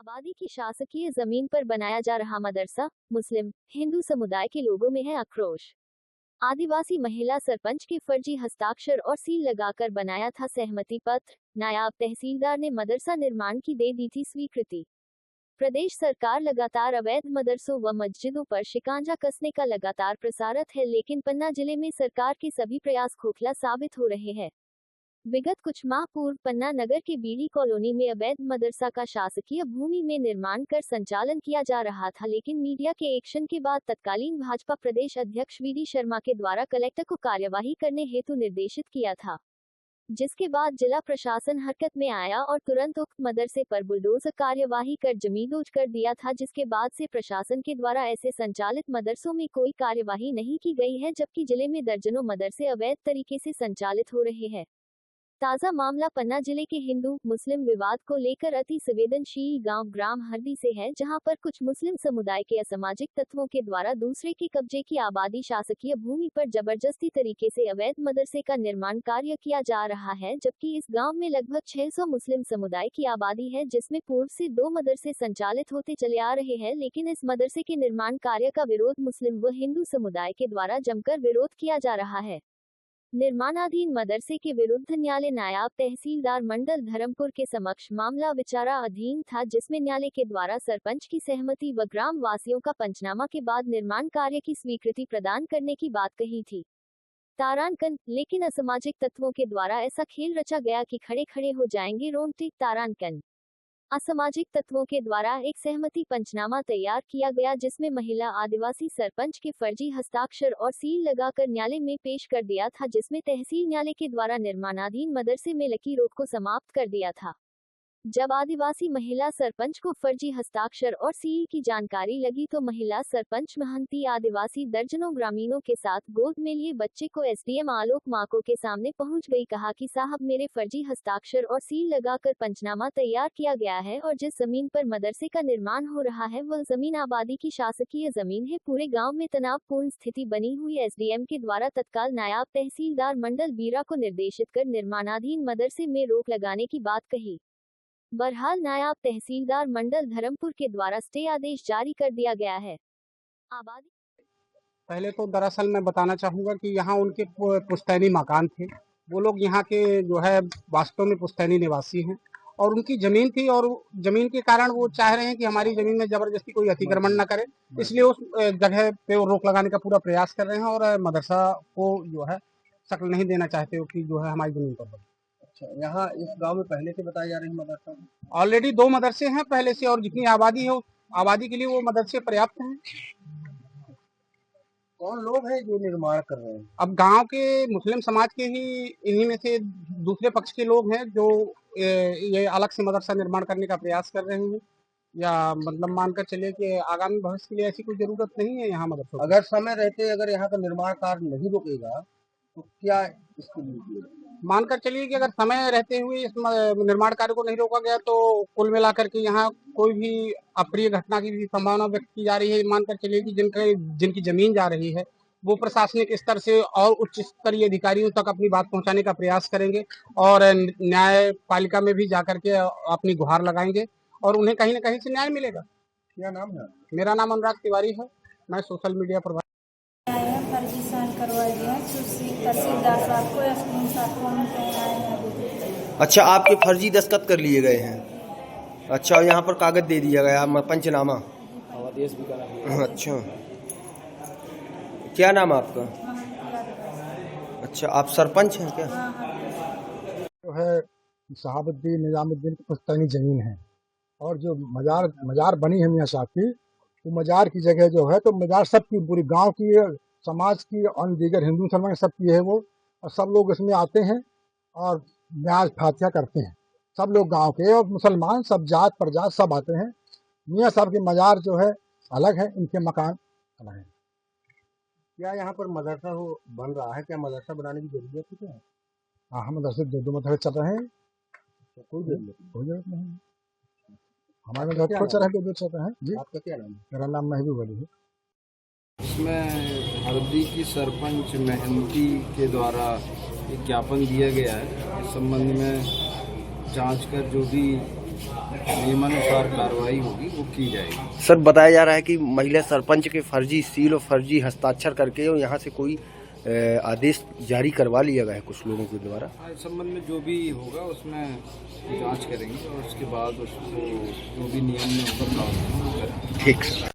आबादी की शासकीय जमीन पर बनाया जा रहा मदरसा, मुस्लिम हिंदू समुदाय के लोगों में है आक्रोश। आदिवासी महिला सरपंच के फर्जी हस्ताक्षर और सील लगाकर बनाया था सहमति पत्र। नायब तहसीलदार ने मदरसा निर्माण की दे दी थी स्वीकृति। प्रदेश सरकार लगातार अवैध मदरसों व मस्जिदों पर शिकंजा कसने का लगातार प्रसारत है, लेकिन पन्ना जिले में सरकार के सभी प्रयास खोखला साबित हो रहे हैं। विगत कुछ माह पूर्व पन्ना नगर के बीड़ी कॉलोनी में अवैध मदरसा का शासकीय भूमि में निर्माण कर संचालन किया जा रहा था, लेकिन मीडिया के एक्शन के बाद तत्कालीन भाजपा प्रदेश अध्यक्ष वीडी शर्मा के द्वारा कलेक्टर को कार्यवाही करने हेतु निर्देशित किया था, जिसके बाद जिला प्रशासन हरकत में आया और तुरंत उक्त मदरसे पर बुलडोजर कार्यवाही कर जमींदोज कर दिया था, जिसके बाद से प्रशासन के द्वारा ऐसे संचालित मदरसों में कोई कार्यवाही नहीं की गई है, जबकि जिले में दर्जनों मदरसे अवैध तरीके से संचालित हो रहे हैं। ताजा मामला पन्ना जिले के हिंदू मुस्लिम विवाद को लेकर अति संवेदनशील गांव ग्राम हरदी से है, जहां पर कुछ मुस्लिम समुदाय के असामाजिक तत्वों के द्वारा दूसरे के कब्जे की आबादी शासकीय भूमि पर जबरदस्ती तरीके से अवैध मदरसे का निर्माण कार्य किया जा रहा है, जबकि इस गांव में लगभग 600 मुस्लिम समुदाय की आबादी है, जिसमें पूर्व से 2 मदरसे संचालित होते चले आ रहे हैं, लेकिन इस मदरसे के निर्माण कार्य का विरोध मुस्लिम व हिंदू समुदाय के द्वारा जमकर विरोध किया जा रहा है। निर्माणाधीन मदरसे के विरुद्ध न्यायालय नायब तहसीलदार मंडल धर्मपुर के समक्ष मामला विचाराधीन था, जिसमें न्यायालय के द्वारा सरपंच की सहमति व ग्राम वासियों का पंचनामा के बाद निर्माण कार्य की स्वीकृति प्रदान करने की बात कही थी। तारांकन, लेकिन असामाजिक तत्वों के द्वारा ऐसा खेल रचा गया कि खड़े खड़े हो जाएंगे रोंगटे तारांकन। असामाजिक तत्वों के द्वारा एक सहमति पंचनामा तैयार किया गया, जिसमें महिला आदिवासी सरपंच के फर्जी हस्ताक्षर और सील लगाकर न्यायालय में पेश कर दिया था, जिसमें तहसील न्यायालय के द्वारा निर्माणाधीन मदरसे में लकी रोक को समाप्त कर दिया था। जब आदिवासी महिला सरपंच को फर्जी हस्ताक्षर और सील की जानकारी लगी तो महिला सरपंच महंती आदिवासी दर्जनों ग्रामीणों के साथ गोद में लिए बच्चे को एसडीएम आलोक माको के सामने पहुंच गई। कहा कि साहब, मेरे फर्जी हस्ताक्षर और सील लगाकर पंचनामा तैयार किया गया है और जिस जमीन पर मदरसे का निर्माण हो रहा है वह जमीन आबादी की शासकीय जमीन है। पूरे गाँव में तनावपूर्ण स्थिति बनी हुई। एसडीएम के द्वारा तत्काल नायब तहसीलदार मंडल बीरा को निर्देशित कर निर्माणाधीन मदरसे में रोक लगाने की बात कही। बहरहाल नायब तहसीलदार मंडल धर्मपुर के द्वारा स्टे आदेश जारी कर दिया गया है। आबादी पहले तो दरअसल मैं बताना चाहूँगा कि यहाँ उनके पुश्तैनी मकान थे। वो लोग यहाँ के जो है वास्तव में पुश्तैनी निवासी हैं और उनकी ज़मीन थी और ज़मीन के कारण वो चाह रहे हैं कि हमारी ज़मीन में ज़बरदस्ती कोई अतिक्रमण न करे, इसलिए उस जगह पे वो रोक लगाने का पूरा प्रयास कर रहे हैं और मदरसा को जो है शक्ल नहीं देना चाहते हो कि जो है हमारी ज़मीन पर बने। अच्छा, यहाँ इस गांव में पहले से बताई जा रही मदरसा ऑलरेडी 2 मदरसे हैं पहले से और जितनी आबादी है उस आबादी के लिए वो मदरसे पर्याप्त हैं। कौन लोग हैं जो निर्माण कर रहे हैं? अब गांव के मुस्लिम समाज के ही इन्हीं में से दूसरे पक्ष के लोग हैं जो ये अलग से मदरसा निर्माण करने का प्रयास कर रहे हैं, या मतलब मानकर चलिए कि आगामी भविष्य के लिए ऐसी कोई जरूरत नहीं है यहाँ मदरसा। अगर समय रहते अगर यहाँ का निर्माण कार्य नहीं रुकेगा तो क्या इसके लिए मानकर चलिए कि अगर समय रहते हुए इस निर्माण कार्य को नहीं रोका गया तो कुल मिलाकर के यहाँ कोई भी अप्रिय घटना की भी संभावना व्यक्त की जा रही है। मानकर चलिए कि जिनकी जमीन जा रही है वो प्रशासनिक स्तर से और उच्च स्तरीय अधिकारियों तक अपनी बात पहुंचाने का प्रयास करेंगे और न्यायपालिका में भी जाकर के अपनी गुहार लगाएंगे और उन्हें कहीं न कहीं से न्याय मिलेगा। क्या नाम है? मेरा नाम अनुराग तिवारी है, मैं सोशल मीडिया पर फर्जी साइन करवा दिया तहसीलदार साहब को एसडीएम साहब को। अच्छा, आपके फर्जी दस्तखत कर लिए गए हैं? अच्छा, यहाँ पर कागज दे दिया गया पंचनामा? आदेश भी करा दिया। अच्छा, क्या नाम आपका? अच्छा, आप सरपंच हैं क्या? जो है शहाबुद्दीन निजामुद्दीन की पुश्तैनी जमीन है और जो मजार बनी है मियाँ साहब की, वो मजार की जगह जो है तो मजार सबकी पूरी गांव की समाज की और दीगर हिंदू मुसलमान सबकी है वो, और सब लोग इसमें आते हैं और न्याज फातिहा करते हैं। सब लोग गांव के और मुसलमान सब जात प्रजात सब आते हैं। मियाँ साहब की मजार जो है अलग है, इनके मकान अलग है। क्या यहाँ पर मदरसा हो बन रहा है? क्या मदरसा बनाने की जरूरत है? क्या हाँ, हम मदरसे 2 मदरसे चल रहे हैं, तो कोई जरूरत नहीं है। हमारे मदरसे को चल रहे हैं 2 चल रहे हैं जी। आपका क्या नाम है? मेरा नाम महबूब अली है। इसमें हरदी की सरपंच महंती के द्वारा एक ज्ञापन दिया गया है। इस संबंध में जांच कर जो भी नियमानुसार कार्रवाई होगी वो की जाएगी। सर बताया जा रहा है कि महिला सरपंच के फर्जी सील और फर्जी हस्ताक्षर करके और यहाँ से कोई आदेश जारी करवा लिया गया है कुछ लोगों के द्वारा। इस संबंध में जो भी होगा उसमें जांच करेंगे और उसके बाद उसको जो भी नियम में होगा प्रावधान करेंगे। ठीक सर।